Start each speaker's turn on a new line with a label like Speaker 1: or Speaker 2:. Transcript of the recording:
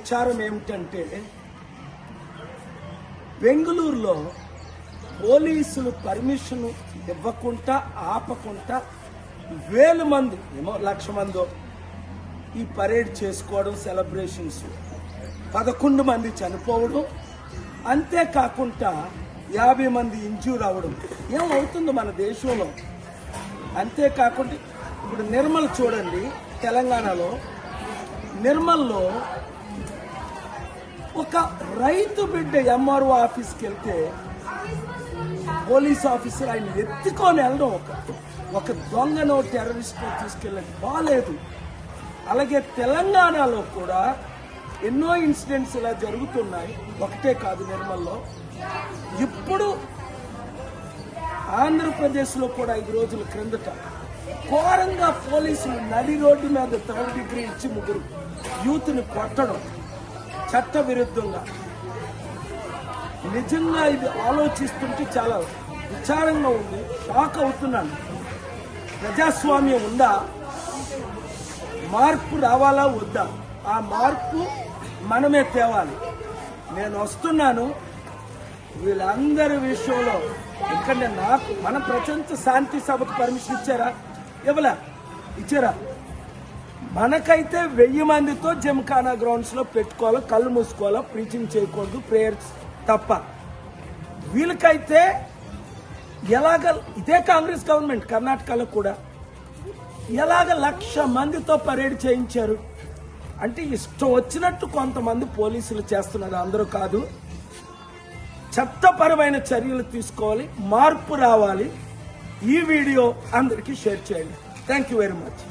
Speaker 1: విచారం ఏమిటంటే బెంగళూరులో పోలీసులు పర్మిషన్ ఇవ్వకుండా ఆపకుండా 1000 మంది ఏమో 1,00,000 మందో ఈ పరేడ్ చేసుకోవడం, సెలబ్రేషన్స్, 11 మంది చనిపోవడం, అంతేకాకుండా 50 మంది ఇంజ్యూర్ అవ్వడం ఏమవుతుంది మన దేశంలో. అంతేకాకుండా ఇప్పుడు నిర్మల్ చూడండి, తెలంగాణలో నిర్మల్లో ఒక రైతు బిడ్డ ఎంఆర్ఓ ఆఫీస్కి వెళ్తే పోలీస్ ఆఫీసర్ ఆయన ఎత్తుకొని వెళ్ళడం, ఒక దొంగనో టెర్రరిస్ట్నో తీసుకెళ్ళడం బాగాలేదు. అలాగే తెలంగాణలో కూడా ఎన్నో ఇన్సిడెంట్స్ ఇలా జరుగుతున్నాయి, ఒకటే కాదు నిర్మల్లో. ఇప్పుడు ఆంధ్రప్రదేశ్లో కూడా 5 రోజుల క్రిందట ఘోరంగా పోలీసులు నడి రోడ్డు మీద 3rd డిగ్రీ ఇచ్చి 3 యూత్ని కొట్టడం చట్ట విరుద్ధంగా. నిజంగా ఇది ఆలోచిస్తుంటే చాలా విచారంగా ఉంది, షాక్ అవుతున్నాను. ప్రజాస్వామ్యం ఉందా? మార్పు రావాలా వద్దా? ఆ మార్పు మనమే తేవాలి. నేను వస్తున్నాను వీళ్ళందరి విషయంలో. ఎందుకంటే నాకు మన ప్రపంచ శాంతి సభకు పర్మిషన్ ఇచ్చారా? ఇచ్చారా? మనకైతే 1000 మందితో జిమ్ఖానా గ్రౌండ్స్ లో పెట్టుకోవాలో, కళ్ళు మూసుకోవాలో, ప్రీచింగ్ చేయకూడదు, ప్రేయర్స్ తప్ప. వీళ్ళకైతే ఎలాగ, ఇదే కాంగ్రెస్ గవర్నమెంట్ కర్ణాటకలో కూడా ఎలాగ 1,00,000 మందితో పరేడ్ చేయించారు అంటే ఇష్టం వచ్చినట్టు కొంతమంది పోలీసులు చేస్తున్నారు, అందరూ కాదు. చట్టపరమైన చర్యలు తీసుకోవాలి, మార్పు రావాలి. ఈ వీడియో అందరికీ షేర్ చేయండి. Thank you very much.